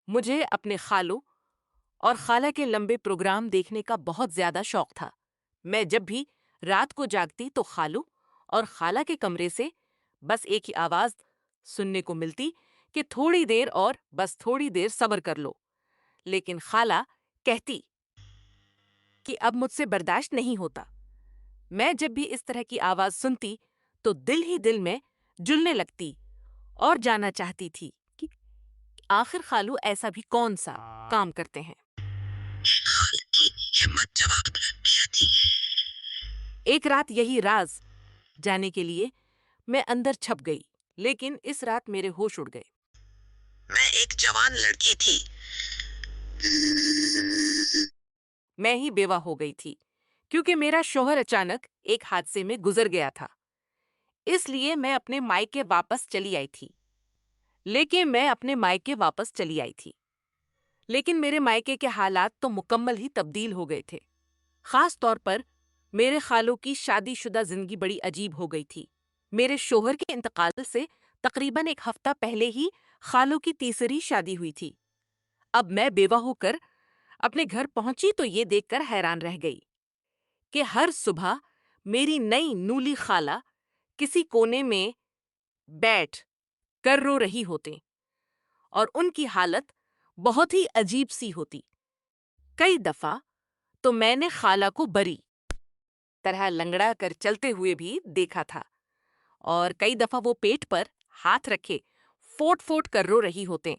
مجھے اپنے خالو اور خالہ کے لمبے پروگرام دیکھنے کا بہت زیادہ شوق تھا۔ میں جب بھی رات کو جاگتی تو خالو اور خالہ کے کمرے سے بس ایک ہی آواز سننے کو ملتی کہ تھوڑی دیر اور بس تھوڑی دیر صبر کر لو، لیکن خالہ کہتی کہ اب مجھ سے برداشت نہیں ہوتا۔ میں جب بھی اس طرح کی آواز سنتی تو دل ہی دل میں جلنے لگتی اور جاننا چاہتی تھی کہ آخر خالو ایسا بھی کون سا کام کرتے ہیں۔ ایک رات یہی راز جانے کے لیے میں اندر چھپ گئی، لیکن اس رات میرے ہوش اڑ گئے۔ میں ایک جوان لڑکی تھی۔ میں ہی بیوہ ہو گئی تھی کیونکہ میرا شوہر اچانک ایک حادثے میں گزر گیا تھا، اس لیے میں اپنے مائکے واپس چلی آئی تھی۔ لیکن میرے مائکے کے حالات تو مکمل ہی تبدیل ہو گئے تھے۔ خاص طور پر میرے خالوں کی شادی شدہ زندگی بڑی عجیب ہو گئی تھی۔ میرے شوہر کے انتقال سے تقریباً ایک ہفتہ پہلے ہی خالوں کی تیسری شادی ہوئی تھی۔ اب میں بیوہ ہو کر اپنے گھر پہنچی تو یہ دیکھ کر حیران رہ گئی کہ ہر صبح میری نئی نولی خالہ کسی کونے میں بیٹھ کر رو رہی ہوتے اور ان کی حالت بہت ہی عجیب سی ہوتی۔ کئی دفعہ تو میں نے خالہ کو بری طرح لنگڑا کر چلتے ہوئے بھی دیکھا تھا، اور کئی دفعہ وہ پیٹ پر ہاتھ رکھے فوٹ فوٹ کر رو رہی ہوتے،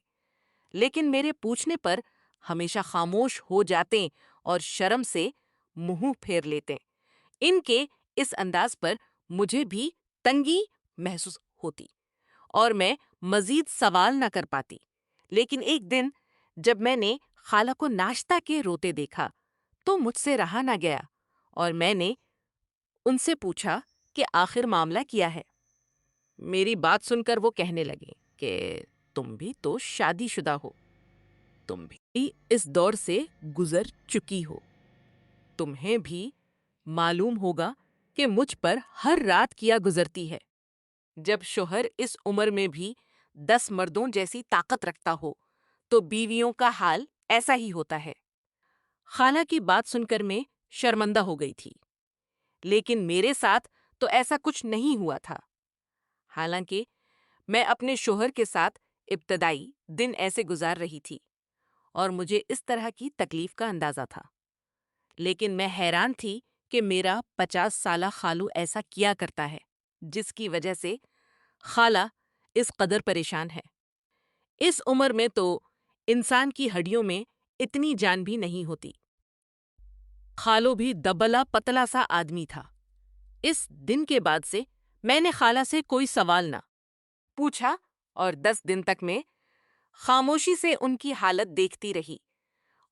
لیکن میرے پوچھنے پر ہمیشہ خاموش ہو جاتے اور شرم سے منہ پھیر لیتے۔ ان کے اس انداز پر مجھے بھی تنگی محسوس ہوتی اور میں مزید سوال نہ کر پاتی۔ لیکن ایک دن جب میں نے خالہ کو ناشتہ کے روتے دیکھا تو مجھ سے رہا نہ گیا اور میں نے ان سے پوچھا کہ آخر معاملہ کیا ہے۔ میری بات سن کر وہ کہنے لگے کہ تم بھی تو شادی شدہ ہو، تم بھی اس دور سے گزر چکی ہو، تمہیں بھی معلوم ہوگا کہ مجھ پر ہر رات کیا گزرتی ہے۔ جب شوہر اس عمر میں بھی 10 مردوں جیسی طاقت رکھتا ہو تو بیویوں کا حال ایسا ہی ہوتا ہے۔ خالہ کی بات سن کر میں شرمندہ ہو گئی تھی، لیکن میرے ساتھ تو ایسا کچھ نہیں ہوا تھا۔ حالانکہ میں اپنے شوہر کے ساتھ ابتدائی دن ایسے گزار رہی تھی اور مجھے اس طرح کی تکلیف کا اندازہ تھا، لیکن میں حیران تھی کہ میرا 50 سالہ خالو ایسا کیا کرتا ہے جس کی وجہ سے خالہ اس قدر پریشان ہے۔ اس عمر میں تو انسان کی ہڈیوں میں اتنی جان بھی نہیں ہوتی۔ خالو بھی دبلا پتلا سا آدمی تھا۔ اس دن کے بعد سے میں نے خالہ سے کوئی سوال نہ پوچھا اور 10 دن تک میں خاموشی سے ان کی حالت دیکھتی رہی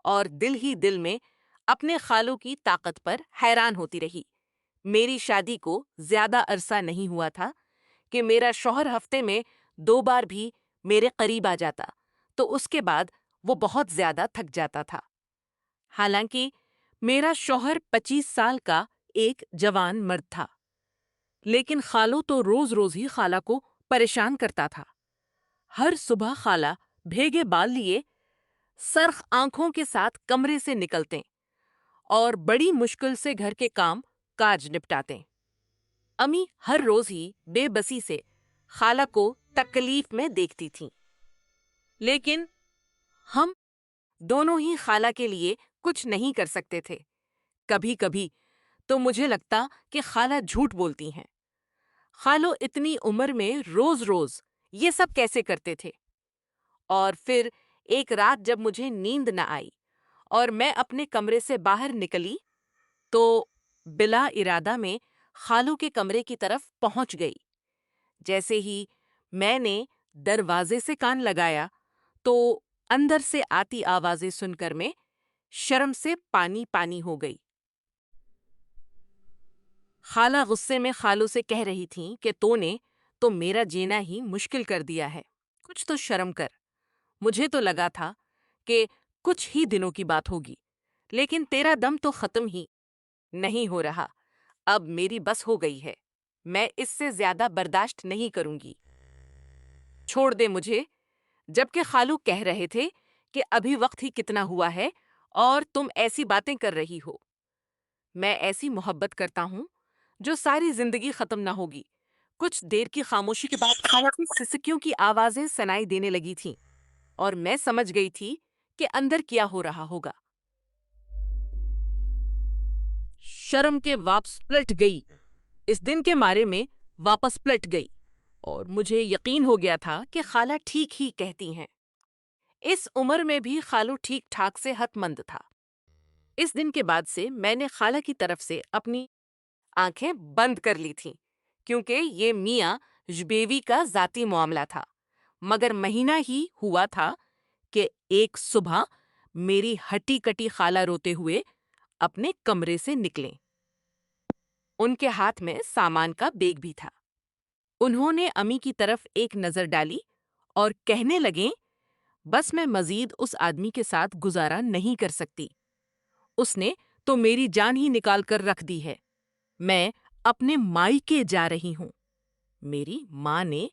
اور دل ہی دل میں اپنے خالو کی طاقت پر حیران ہوتی رہی۔ میری شادی کو زیادہ عرصہ نہیں ہوا تھا کہ میرا شوہر ہفتے میں 2 بار بھی میرے قریب آ جاتا تو اس کے بعد وہ بہت زیادہ تھک جاتا تھا۔ حالانکہ میرا شوہر 25 سال کا ایک جوان مرد تھا، لیکن خالو تو روز روز ہی خالہ کو پریشان کرتا تھا۔ ہر صبح خالہ بھیگے بال لیے سرخ آنکھوں کے ساتھ کمرے سے نکلتے اور بڑی مشکل سے گھر کے کام کاج نپٹاتے۔ امی ہر روز ہی بے بسی سے خالہ کو تکلیف میں دیکھتی تھیں، لیکن ہم دونوں ہی خالہ کے لیے کچھ نہیں کر سکتے تھے۔ کبھی کبھی تو مجھے لگتا کہ خالہ جھوٹ بولتی ہیں۔ خالو اتنی عمر میں روز روز یہ سب کیسے کرتے تھے؟ اور پھر ایک رات جب مجھے نیند نہ آئی اور میں اپنے کمرے سے باہر نکلی تو بلا ارادہ میں خالو کے کمرے کی طرف پہنچ گئی۔ جیسے ہی میں نے دروازے سے کان لگایا تو اندر سے آتی آوازیں سن کر میں شرم سے پانی پانی ہو گئی۔ خالہ غصے میں خالو سے کہہ رہی تھیں کہ تو نے تو میرا جینا ہی مشکل کر دیا ہے، کچھ تو شرم کر۔ مجھے تو لگا تھا کہ کچھ ہی دنوں کی بات ہوگی، لیکن تیرا دم تو ختم ہی نہیں ہو رہا۔ اب میری بس ہو گئی ہے، میں اس سے زیادہ برداشت نہیں کروں گی، چھوڑ دے مجھے۔ جبکہ خالو کہہ رہے تھے کہ ابھی وقت ہی کتنا ہوا ہے اور تم ایسی باتیں کر رہی ہو۔ میں ایسی محبت کرتا ہوں جو ساری زندگی ختم نہ ہوگی۔ کچھ دیر کی خاموشی کے بعد خالہ کی سسکیوں کی آوازیں سنائی دینے لگی تھیں اور میں سمجھ گئی تھی کہ اندر کیا ہو رہا ہوگا۔ شرم کے واپس پلٹ گئی، اس دن کے مارے میں واپس پلٹ گئی اور مجھے یقین ہو گیا تھا کہ خالہ ٹھیک ہی کہتی ہیں۔ اس عمر میں بھی خالو ٹھیک ٹھاک سے حت مند تھا۔ اس دن کے بعد سے میں نے خالہ کی طرف سے اپنی آنکھیں بند کر لی تھیں کیونکہ یہ میاں جبیوی کا ذاتی معاملہ تھا، مگر مہینہ ہی ہوا تھا کہ ایک صبح میری ہٹی کٹی خالہ روتے ہوئے اپنے کمرے سے نکلیں۔ ان کے ہاتھ میں سامان کا بیگ بھی تھا۔ انہوں نے امی کی طرف ایک نظر ڈالی اور کہنے لگیں، بس میں مزید اس آدمی کے ساتھ گزارا نہیں کر سکتی۔ اس نے تو میری جان ہی نکال کر رکھ دی ہے۔ میں اپنے مائکے جا رہی ہوں۔ میری ماں نے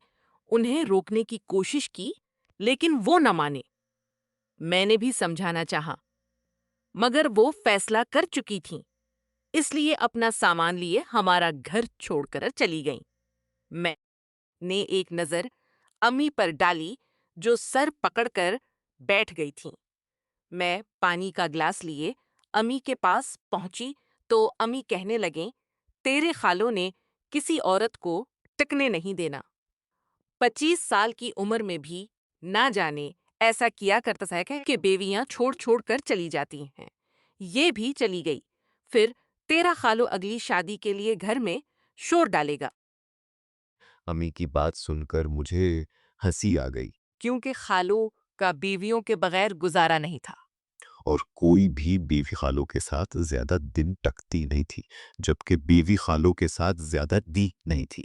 انہیں روکنے کی کوشش کی لیکن وہ نہ مانے۔ میں نے بھی سمجھانا چاہا مگر وہ فیصلہ کر چکی تھیں، اس لیے اپنا سامان لیے ہمارا گھر چھوڑ کر چلی گئیں۔ میں نے ایک نظر امی پر ڈالی جو سر پکڑ کر بیٹھ گئی تھیں۔ میں پانی کا گلاس لیے امی کے پاس پہنچی تو امی کہنے لگیں، تیرے خالوں نے کسی عورت کو ٹکنے نہیں دینا۔ 25 سال کی عمر میں بھی نہ جانے ایسا کیا کرتا ہے کہ بیویاں چھوڑ چھوڑ کر چلی جاتی ہیں۔ یہ بھی چلی گئی، پھر تیرا خالو اگلی شادی کے لیے گھر میں شور ڈالے گا۔ امی کی بات سن کر مجھے ہنسی آ گئی، کیونکہ خالو کا بیویوں کے بغیر گزارا نہیں تھا۔ اور کوئی بھی بیوی خالوں کے ساتھ زیادہ دن ٹکتی نہیں تھی، جبکہ بیوی خالوں کے ساتھ زیادہ دی نہیں تھی۔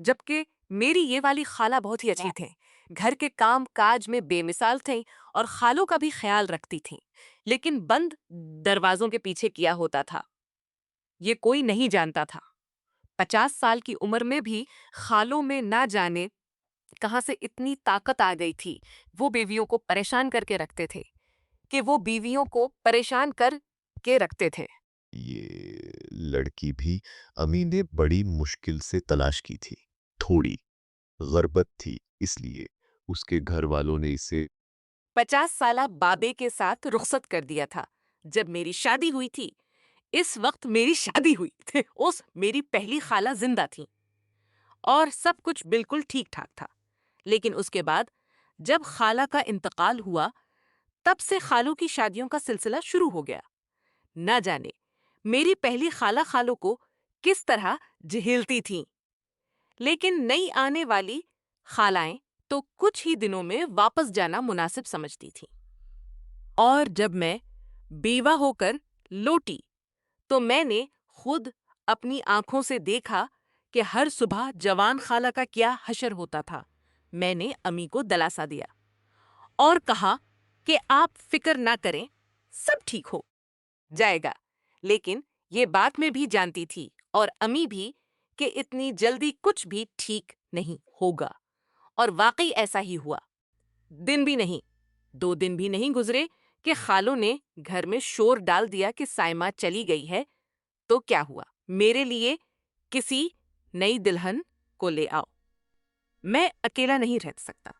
جبکہ میری یہ والی خالہ بہت ہی اچھی تھیں، گھر کے کام کاج میں بے مثال تھیں اور خالوں کا بھی خیال رکھتی تھیں، لیکن بند دروازوں کے پیچھے کیا ہوتا تھا یہ کوئی نہیں جانتا تھا۔ 50 سال کی عمر میں بھی خالوں میں نہ جانے کہاں سے اتنی طاقت آ گئی تھی۔ وہ بیویوں کو پریشان کر کے رکھتے تھے یہ لڑکی بھی امی نے بڑی مشکل سے تلاش کی تھی، تھوڑی غربت تھی، اس لیے اس کے گھر والوں نے اسے 50 سالہ بابے کے ساتھ رخصت کر دیا تھا جب میری شادی ہوئی تھی۔ اس وقت میری شادی ہوئی تھی اس میری پہلی خالہ زندہ تھیں اور سب کچھ بالکل ٹھیک ٹھاک تھا، لیکن اس کے بعد جب خالہ کا انتقال ہوا تب سے خالوں کی شادیوں کا سلسلہ شروع ہو گیا۔ نہ جانے میری پہلی خالہ خالوں کو کس طرح جھیلتی تھیں، لیکن نئی آنے والی خالائیں تو کچھ ہی دنوں میں واپس جانا مناسب سمجھتی تھیں۔ اور جب میں بیوہ ہو کر لوٹی تو میں نے خود اپنی آنکھوں سے دیکھا کہ ہر صبح جوان خالہ کا کیا حشر ہوتا تھا۔ میں نے امی کو دلاسا دیا اور کہا کہ آپ فکر نہ کریں، سب ٹھیک ہو جائے گا، لیکن یہ بات میں بھی جانتی تھی اور امی بھی کہ اتنی جلدی کچھ بھی ٹھیک نہیں ہوگا، اور واقعی ایسا ہی ہوا۔ دن بھی نہیں، 2 دن بھی نہیں گزرے کہ خالوں نے گھر میں شور ڈال دیا کہ سائمہ چلی گئی ہے، تو کیا ہوا، میرے لیے کسی نئی دلہن کو لے آؤ، میں اکیلا نہیں رہ سکتا۔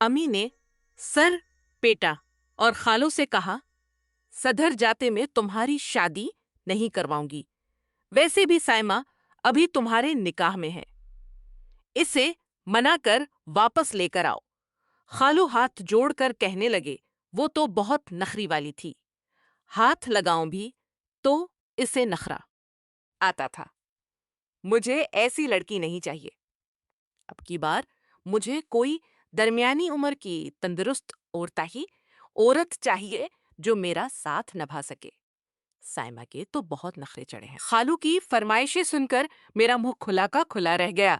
امی نے سر پیٹا اور خالوں سے کہا، سدھر جاتے میں تمہاری شادی نہیں کرواؤں گی، ویسے بھی سائمہ ابھی تمہارے نکاح میں ہے، اسے منا کر واپس لے کر آؤ۔ خالو ہاتھ جوڑ کر کہنے لگے، وہ تو بہت نخری والی تھی، ہاتھ لگاؤں بھی تو اسے نخرا آتا تھا۔ مجھے ایسی لڑکی نہیں چاہیے۔ اب کی بار مجھے کوئی درمیانی عمر کی تندرست اورتاہی عورت چاہیے جو میرا ساتھ نبھا سکے۔ سائمہ کے تو بہت نخرے چڑھے ہیں۔ خالو کی فرمائشیں سن کر میرا منہ کھلا کا کھلا رہ گیا۔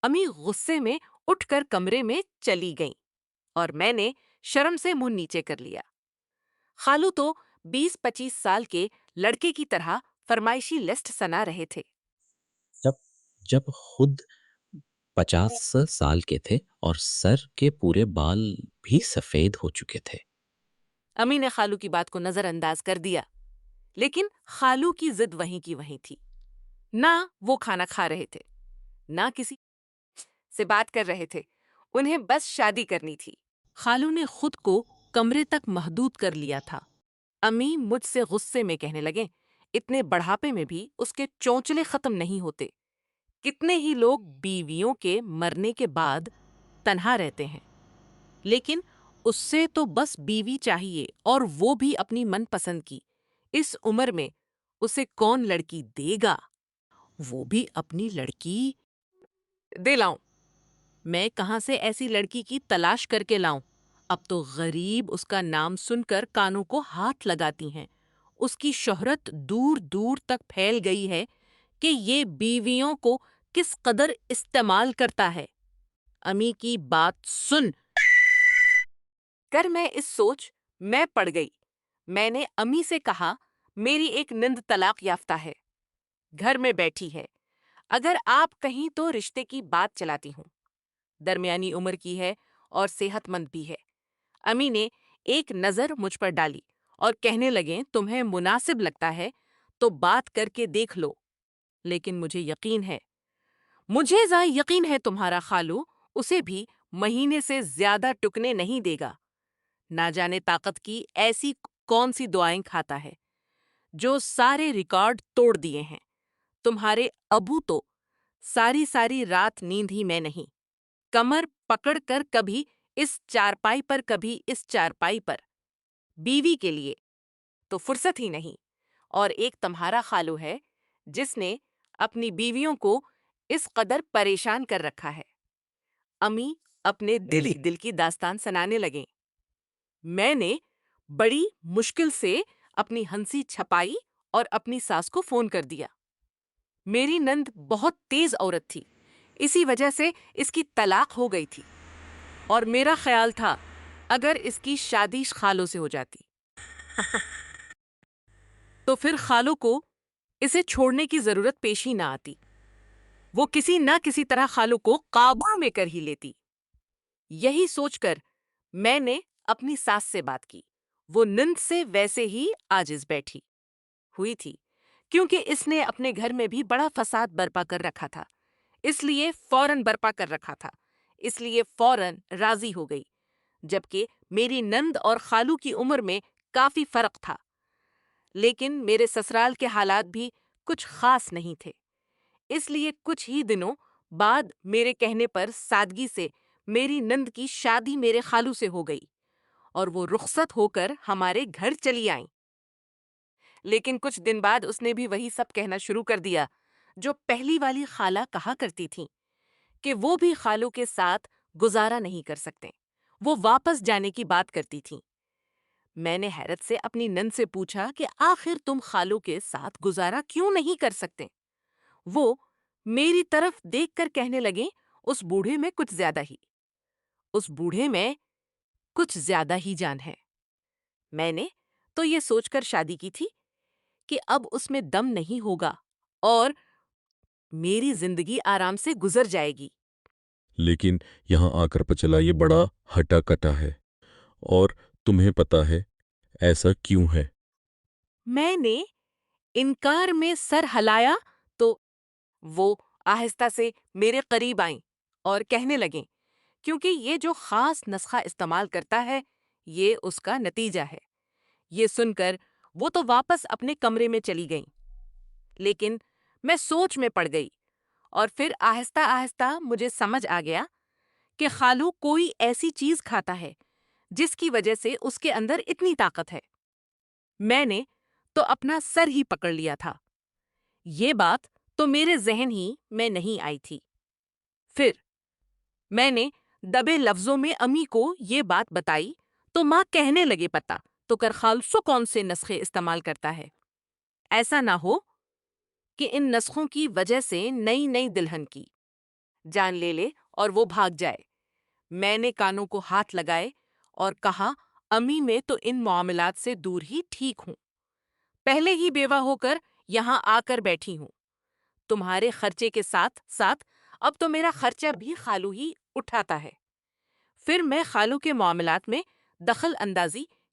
امی غصے میں اٹھ کر کمرے میں چلی گئیں اور میں نے شرم سے منہ نیچے کر لیا۔ خالو تو 20-25 سال کے لڑکے کی طرح فرمائشی لسٹ سنا رہے تھے۔ جب جب خود 50 سال کے تھے اور سر کے پورے بال بھی سفید ہو چکے تھے۔ امی نے خالو کی بات کو نظر انداز کر دیا، لیکن خالو کی ضد وہیں کی وہیں تھی۔ نہ وہ کھانا کھا رہے تھے، نہ کسی سے بات کر رہے تھے، انہیں بس شادی کرنی تھی۔ خالو نے خود کو کمرے تک محدود کر لیا تھا۔ امی مجھ سے غصے میں کہنے لگیں، اتنے بڑھاپے میں بھی اس کے چونچلے ختم نہیں ہوتے۔ کتنے ہی لوگ بیویوں کے مرنے کے بعد تنہا رہتے ہیں، لیکن اس سے تو بس بیوی چاہیے، اور وہ بھی اپنی من پسند کی۔ اس عمر میں اسے کون لڑکی دے گا؟ وہ بھی اپنی لڑکی دے لاؤں؟ میں کہاں سے ایسی لڑکی کی تلاش کر کے لاؤں؟ اب تو غریب اس کا نام سن کر کانوں کو ہاتھ لگاتی ہیں۔ اس کی شہرت دور دور تک پھیل گئی ہے کہ یہ بیویوں کو کس قدر استعمال کرتا ہے۔ امی کی بات سن کر میں پڑ گئی۔ میں نے امی سے کہا، میری ایک نند طلاق یافتہ ہے، گھر میں بیٹھی ہے، اگر آپ کہیں تو رشتے کی بات چلاتی ہوں، درمیانی عمر کی ہے اور صحت مند بھی ہے۔ امی نے ایک نظر مجھ پر ڈالی اور کہنے لگیں، تمہیں مناسب لگتا ہے تو بات کر کے دیکھ لو، لیکن مجھے یقین ہے تمہارا خالو اسے بھی مہینے سے زیادہ ٹکنے نہیں دے گا۔ نہ جانے طاقت کی ایسی کون سی دعائیں کھاتا ہے جو سارے ریکارڈ توڑ دیے ہیں۔ تمہارے ابو تو ساری ساری رات نیند ہی میں نہیں، کمر پکڑ کر کبھی اس چارپائی پر کبھی اس چارپائی پر، بیوی کے لیے تو فرصت ہی نہیں۔ اور ایک تمہارا خالو ہے جس نے اپنی بیویوں کو اس قدر پریشان کر رکھا ہے۔ امی اپنے دل کی داستان سنانے لگیں۔ میں نے بڑی مشکل سے اپنی ہنسی چھپائی اور اپنی ساس کو فون کر دیا۔ میری نند بہت تیز عورت تھی، اسی وجہ سے اس کی طلاق ہو گئی تھی، اور میرا خیال تھا اگر اس کی شادی خالو سے ہو جاتی تو پھر خالو کو اسے چھوڑنے کی ضرورت پیش ہی نہ آتی، وہ کسی نہ کسی طرح خالو کو قابو میں کر ہی لیتی۔ یہی سوچ کر میں نے اپنی ساس سے بات کی۔ وہ نند سے ویسے ہی عاجز بیٹھی ہوئی تھی، کیونکہ اس نے اپنے گھر میں بھی بڑا فساد برپا کر رکھا تھا، اس لیے فوراً راضی ہو گئی، جبکہ میری نند اور خالو کی عمر میں کافی فرق تھا۔ لیکن میرے سسرال کے حالات بھی کچھ خاص نہیں تھے، اس لیے کچھ ہی دنوں بعد میرے کہنے پر سادگی سے میری نند کی شادی میرے خالو سے ہو گئی، اور وہ رخصت ہو کر ہمارے گھر چلی آئیں۔ لیکن کچھ دن بعد اس نے بھی وہی سب کہنا شروع کر دیا جو پہلی والی خالہ کہا کرتی تھیں، کہ وہ بھی خالو کے ساتھ گزارا نہیں کر سکتے، وہ واپس جانے کی بات کرتی تھیں۔ میں نے حیرت سے اپنی نند سے پوچھا کہ آخر تم خالو کے ساتھ گزارا کیوں نہیں کر سکتے؟ وہ میری طرف دیکھ کر کہنے لگیں، اس بوڑھے میں کچھ زیادہ ہی جان ہے۔ میں نے تو یہ سوچ کر شادی کی تھی کہ اب اس میں دم نہیں ہوگا اور میری زندگی آرام سے گزر جائے گی۔ لیکن یہاں آ کر پتہ چلا یہ بڑا ہٹا کٹا ہے، اور تمہیں پتا ہے ایسا کیوں ہے؟ میں نے انکار میں سر ہلایا تو وہ آہستہ سے میرے قریب آئیں اور کہنے لگیں، کیونکہ یہ جو خاص نسخہ استعمال کرتا ہے یہ اس کا نتیجہ ہے۔ یہ سن کر وہ تو واپس اپنے کمرے میں چلی گئیں، لیکن میں سوچ میں پڑ گئی، اور پھر آہستہ آہستہ مجھے سمجھ آ گیا کہ خالو کوئی ایسی چیز کھاتا ہے جس کی وجہ سے اس کے اندر اتنی طاقت ہے۔ میں نے تو اپنا سر ہی پکڑ لیا تھا، یہ بات تو میرے ذہن ہی میں نہیں آئی تھی۔ پھر میں نے دبے لفظوں میں امی کو یہ بات بتائی تو ماں کہنے لگے، پتہ تو کر خالصو کون سے نسخے استعمال کرتا ہے، ایسا نہ ہو کہ ان نسخوں کی وجہ سے نئی نئی دلہن کی جان لے لے اور وہ بھاگ جائے۔ میں نے کانوں کو ہاتھ لگائے اور کہا، امی میں تو ان معاملات سے دور ہی ٹھیک ہوں، پہلے ہی بیوہ ہو کر یہاں آ کر بیٹھی ہوں، تمہارے خرچے کے ساتھ ساتھ اب تو میرا خرچہ بھی خالو ہی اٹھاتا ہے، پھر میں خالو کے معاملات میں دخل اندازی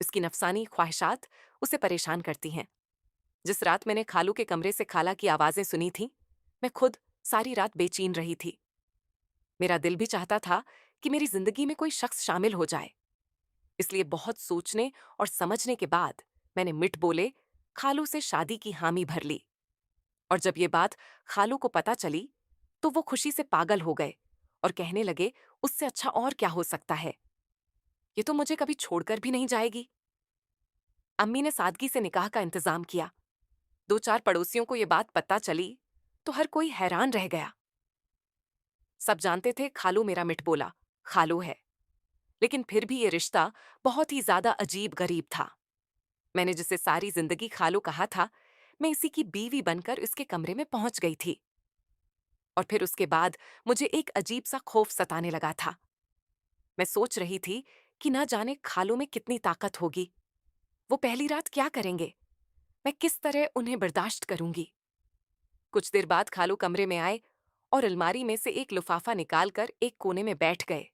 اس کی نفسانی خواہشات اسے پریشان کرتی ہیں۔ جس رات میں نے خالو کے کمرے سے خالہ کی آوازیں سنی تھیں، میں خود ساری رات بے چین رہی تھی۔ میرا دل بھی چاہتا تھا کہ میری زندگی میں کوئی شخص شامل ہو جائے، اس لیے بہت سوچنے اور سمجھنے کے بعد میں نے مٹ بولے خالو سے شادی کی حامی بھر لی۔ اور جب یہ بات خالو کو پتہ چلی تو وہ خوشی سے پاگل ہو گئے اور کہنے لگے اس سے اچھا اور کیا ہو سکتا ہے، یہ تو مجھے کبھی چھوڑ کر بھی نہیں جائے گی۔ امی نے سادگی سے نکاح کا انتظام کیا۔ 2-4 پڑوسیوں کو یہ بات پتہ چلی تو ہر کوئی حیران رہ گیا۔ سب جانتے تھے خالو میرا مٹ بولا خالو ہے، لیکن پھر بھی یہ رشتہ بہت ہی زیادہ عجیب غریب تھا۔ میں نے جسے ساری زندگی خالو کہا تھا، میں اسی کی بیوی بن کر اس کے کمرے میں پہنچ گئی تھی، اور پھر اس کے بعد مجھے ایک عجیب سا خوف ستانے لگا تھا۔ میں سوچ رہی تھی کہ نہ جانے خالو میں کتنی طاقت ہوگی، وہ پہلی رات کیا کریں گے، میں کس طرح انہیں برداشت کروں گی۔ کچھ دیر بعد خالو کمرے میں آئے اور الماری میں سے ایک لفافہ نکال کر ایک کونے میں بیٹھ گئے۔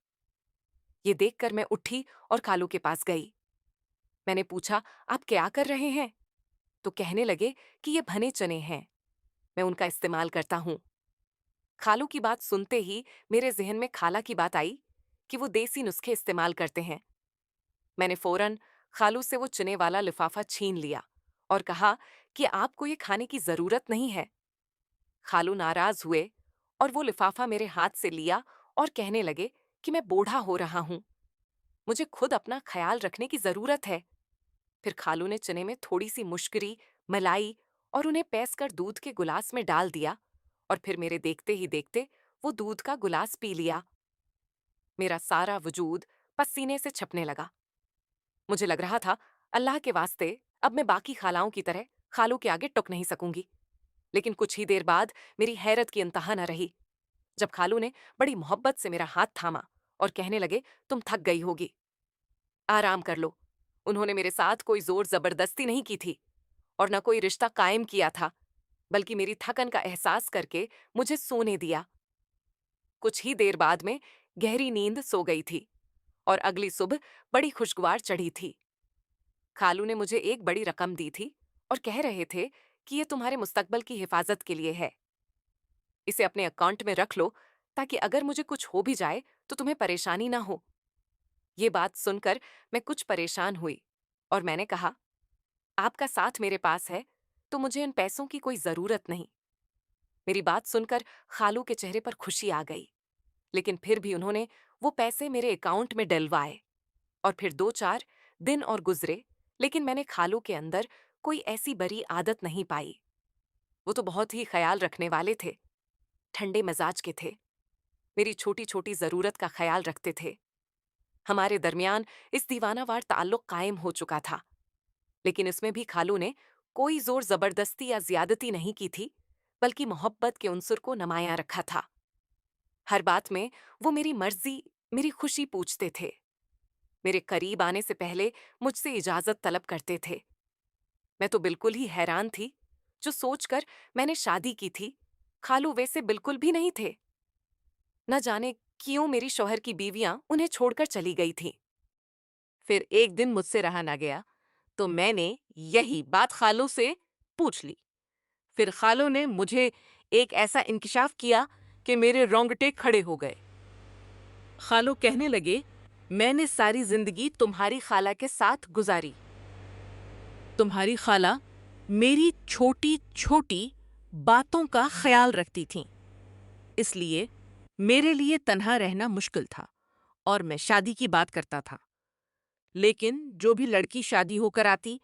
یہ دیکھ کر میں اٹھی اور خالو کے پاس گئی۔ میں نے پوچھا آپ کیا کر رہے ہیں؟ تو کہنے لگے کہ یہ بھنے چنے ہیں، میں ان کا استعمال کرتا ہوں۔ خالو کی بات سنتے ہی میرے ذہن میں خالہ کی بات آئی کہ وہ دیسی نسخے استعمال کرتے ہیں۔ میں نے فوراً خالو سے وہ چنے والا لفافہ چھین لیا اور کہا کہ آپ کو یہ کھانے کی ضرورت نہیں ہے۔ خالو ناراض ہوئے اور وہ لفافہ میرے ہاتھ سے لیا اور کہنے لگے کہ میں بوڑھا ہو رہا ہوں، مجھے خود اپنا خیال رکھنے کی ضرورت ہے۔ پھر خالو نے چنے میں تھوڑی سی مشکری ملائی اور انہیں پیس کر دودھ کے گلاس میں ڈال دیا، اور پھر میرے دیکھتے ہی دیکھتے وہ دودھ کا گلاس پی لیا۔ میرا سارا وجود پسینے سے چھپنے لگا۔ مجھے لگ رہا تھا اللہ کے واسطے اب میں باقی خالاؤں کی طرح خالو کے آگے ٹک نہیں سکوں گی۔ لیکن کچھ ہی دیر بعد میری حیرت کی انتہا نہ رہی جب خالو نے بڑی محبت سے میرا ہاتھ تھاما اور کہنے لگے تم تھک گئی ہوگی، آرام کر لو۔ انہوں نے میرے ساتھ کوئی زور زبردستی نہیں کی تھی اور نہ کوئی رشتہ قائم کیا تھا، بلکہ میری تھکن کا احساس کر کے مجھے سونے دیا۔ کچھ ہی دیر بعد میں گہری نیند سو گئی تھی اور اگلی صبح بڑی خوشگوار چڑھی تھی۔ خالو نے مجھے ایک بڑی رقم دی تھی اور کہہ رہے تھے کہ یہ تمہارے مستقبل کی حفاظت کے لیے ہے، اسے اپنے اکاؤنٹ میں رکھ لو تاکہ اگر مجھے کچھ ہو بھی جائے تو تمہیں پریشانی نہ ہو۔ یہ بات سن کر میں کچھ پریشان ہوئی اور میں نے کہا آپ کا ساتھ میرے پاس ہے تو مجھے ان پیسوں کی کوئی ضرورت نہیں۔ میری بات سن کر خالو کے چہرے پر خوشی آ گئی، لیکن پھر بھی انہوں نے وہ پیسے میرے اکاؤنٹ میں ڈلوائے، اور پھر 2-4 دن اور گزرے، لیکن میں نے خالو کے اندر کوئی ایسی بری عادت نہیں پائی۔ وہ تو بہت ہی خیال رکھنے والے تھے، ٹھنڈے مزاج کے تھے، میری چھوٹی چھوٹی ضرورت کا خیال رکھتے تھے۔ ہمارے درمیان اس دیوانہ وار تعلق قائم ہو چکا تھا، لیکن اس میں بھی خالو نے کوئی زور زبردستی یا زیادتی نہیں کی تھی، بلکہ محبت کے عنصر کو نمایاں رکھا تھا۔ ہر بات میں وہ میری مرضی، میری خوشی پوچھتے تھے، میرے قریب آنے سے پہلے مجھ سے اجازت طلب کرتے تھے۔ میں تو بالکل ہی حیران تھی، جو سوچ کر میں نے شادی کی تھی خالو ویسے بالکل بھی نہیں تھے۔ نہ جانے کیوں میری شوہر کی بیویاں انہیں چھوڑ کر چلی گئی تھیں۔ پھر ایک دن مجھ سے رہا نہ گیا تو میں نے یہی بات خالو سے پوچھ لی۔ پھر خالو نے مجھے ایک ایسا انکشاف کیا کہ میرے رونگٹے کھڑے ہو گئے۔ خالو کہنے لگے میں نے ساری زندگی تمہاری خالہ کے ساتھ گزاری، تمہاری خالہ میری چھوٹی چھوٹی باتوں کا خیال رکھتی تھیں، اس لیے میرے لیے تنہا رہنا مشکل تھا اور میں شادی کی بات کرتا تھا، لیکن جو بھی لڑکی شادی ہو کر آتی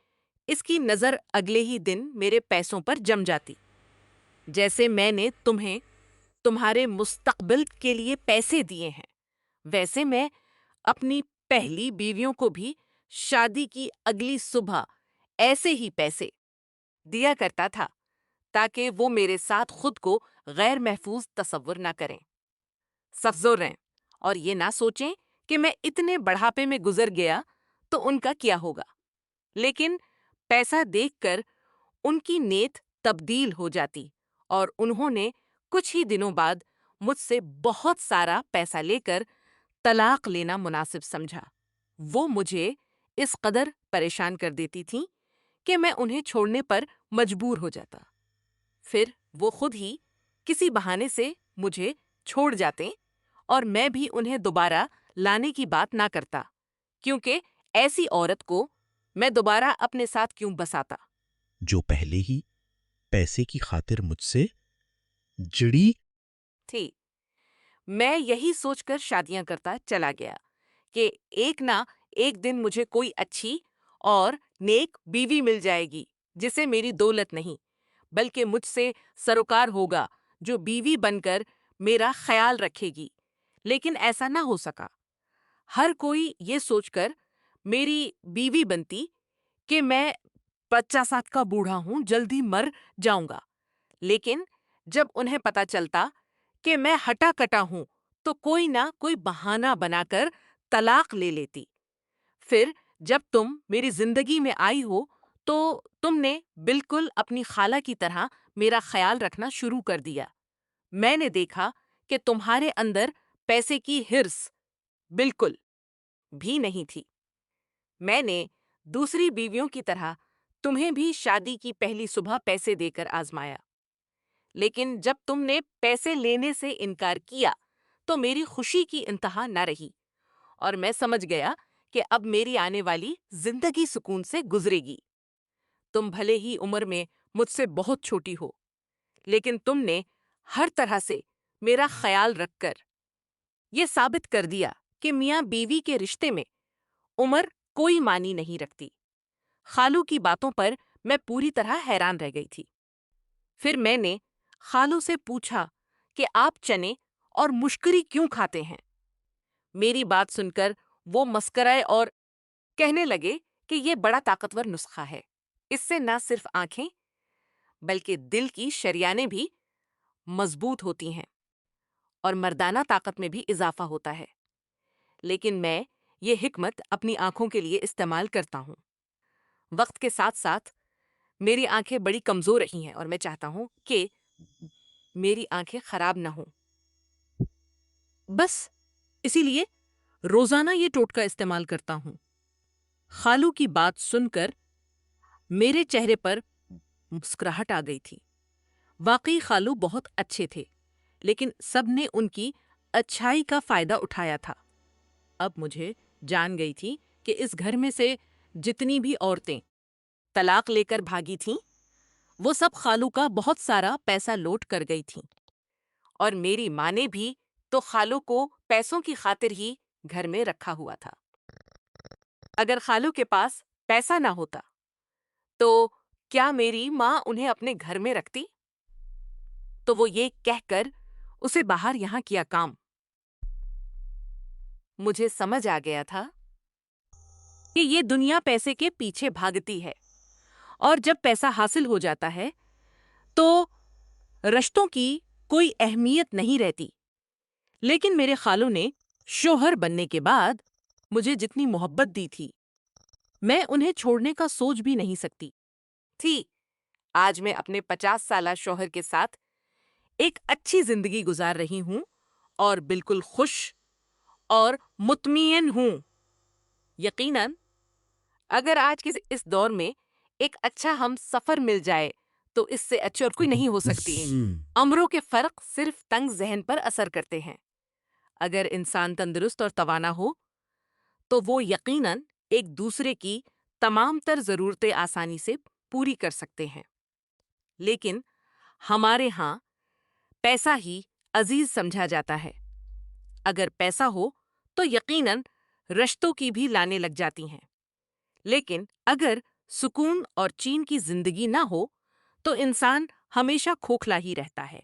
اس کی نظر اگلے ہی دن میرے پیسوں پر جم جاتی۔ جیسے میں نے تمہیں تمہارے مستقبل کے لیے پیسے دیے ہیں، ویسے میں اپنی پہلی بیویوں کو بھی شادی کی اگلی صبح ایسے ہی پیسے دیا کرتا تھا تاکہ وہ میرے ساتھ خود کو غیر محفوظ تصور نہ کریں، سفزور رہیں اور یہ نہ سوچیں کہ میں اتنے بڑھاپے میں گزر گیا تو ان کا کیا ہوگا۔ لیکن پیسہ دیکھ کر ان کی نیت تبدیل ہو جاتی اور انہوں نے کچھ ہی دنوں بعد مجھ سے بہت سارا پیسہ لے کر طلاق لینا مناسب سمجھا۔ وہ مجھے اس قدر پریشان کر دیتی تھیں کہ میں انہیں چھوڑنے پر مجبور ہو جاتا۔ پھر وہ خود ہی کسی بہانے سے مجھے چھوڑ جاتے اور میں بھی انہیں دوبارہ لانے کی بات نہ کرتا، کیونکہ ایسی عورت کو میں دوبارہ اپنے ساتھ کیوں بساتا۔ جو پہلے ہی پیسے کی خاطر مجھ سے جڑی تھی۔ میں یہی سوچ کر شادیاں کرتا چلا گیا کہ ایک نہ ایک دن مجھے کوئی اچھی اور نیک بیوی مل جائے گی جسے میری دولت نہیں بلکہ مجھ سے سروکار ہوگا، جو بیوی بن کر میرا خیال رکھے گی۔ لیکن ایسا نہ ہو سکا۔ ہر کوئی یہ سوچ کر میری بیوی بنتی کہ میں 50 کا بوڑھا ہوں، جلدی مر جاؤں گا۔ لیکن جب انہیں پتہ چلتا کہ میں ہٹا کٹا ہوں تو کوئی نہ کوئی بہانہ بنا کر طلاق لے لیتی۔ پھر جب تم میری زندگی میں آئی ہو تو تم نے بالکل اپنی خالہ کی طرح میرا خیال رکھنا شروع کر دیا۔ میں نے دیکھا کہ تمہارے اندر پیسے کی ہرس بالکل بھی نہیں تھی۔ میں نے دوسری بیویوں کی طرح تمہیں بھی شادی کی پہلی صبح پیسے دے کر آزمایا، لیکن جب تم نے پیسے لینے سے انکار کیا تو میری خوشی کی انتہا نہ رہی، اور میں سمجھ گیا کہ اب میری آنے والی زندگی سکون سے گزرے گی۔ تم بھلے ہی عمر میں مجھ سے بہت چھوٹی ہو، لیکن تم نے ہر طرح سے میرا خیال رکھ کر یہ ثابت کر دیا کہ میاں بیوی کے رشتے میں عمر کوئی معنی نہیں رکھتی۔ خالو کی باتوں پر میں پوری طرح حیران رہ گئی تھی۔ پھر میں نے خالو سے پوچھا کہ آپ چنے اور مشکری کیوں کھاتے ہیں؟ میری بات سن کر وہ مسکرائے اور کہنے لگے کہ یہ بڑا طاقتور نسخہ ہے۔ اس سے نہ صرف آنکھیں بلکہ دل کی شریانیں بھی مضبوط ہوتی ہیں اور مردانہ طاقت میں بھی اضافہ ہوتا ہے۔ لیکن میں یہ حکمت اپنی آنکھوں کے لیے استعمال کرتا ہوں۔ وقت کے ساتھ ساتھ میری آنکھیں بڑی کمزور رہی ہیں اور میں چاہتا ہوں کہ میری آنکھیں خراب نہ ہوں۔ بس اسی لیے روزانہ یہ ٹوٹکا استعمال کرتا ہوں۔ خالو کی بات سن کر میرے چہرے پر مسکراہٹ آ گئی تھی۔ واقعی خالو بہت اچھے تھے، لیکن سب نے ان کی اچھائی کا فائدہ اٹھایا تھا۔ اب مجھے جان گئی تھی کہ اس گھر میں سے جتنی بھی عورتیں طلاق لے کر بھاگی تھیں وہ سب خالو کا بہت سارا پیسہ لوٹ کر گئی تھیں، اور میری ماں نے بھی تو خالو کو پیسوں کی خاطر ہی گھر میں رکھا ہوا تھا۔ اگر خالو کے پاس پیسہ نہ ہوتا تو کیا میری ماں انہیں اپنے گھر میں رکھتی؟ تو وہ یہ کہہ کر اسے باہر یہاں کیا کام۔ مجھے سمجھ آ گیا تھا کہ یہ دنیا پیسے کے پیچھے بھاگتی ہے، اور جب پیسہ حاصل ہو جاتا ہے تو رشتوں کی کوئی اہمیت نہیں رہتی۔ لیکن میرے خالو نے شوہر بننے کے بعد مجھے جتنی محبت دی تھی میں انہیں چھوڑنے کا سوچ بھی نہیں سکتی تھی۔ آج میں اپنے 50 سالہ شوہر کے ساتھ ایک اچھی زندگی گزار رہی ہوں اور بالکل خوش اور مطمئن ہوں۔ یقیناً اگر آج کے اس دور میں ایک اچھا ہم سفر مل جائے تو اس سے اچھی اور کوئی نہیں ہو سکتی۔ امروں کے فرق صرف تنگ ذہن پر اثر کرتے ہیں۔ اگر انسان تندرست اور توانا ہو تو وہ یقیناً ایک دوسرے کی تمام تر ضرورتیں آسانی سے پوری کر سکتے ہیں۔ لیکن ہمارے ہاں پیسہ ہی عزیز سمجھا جاتا ہے۔ اگر پیسہ ہو تو یقیناً رشتوں کی بھی لانے لگ جاتی ہیں، لیکن اگر سکون اور چین کی زندگی نہ ہو تو انسان ہمیشہ کھوکھلا ہی رہتا ہے۔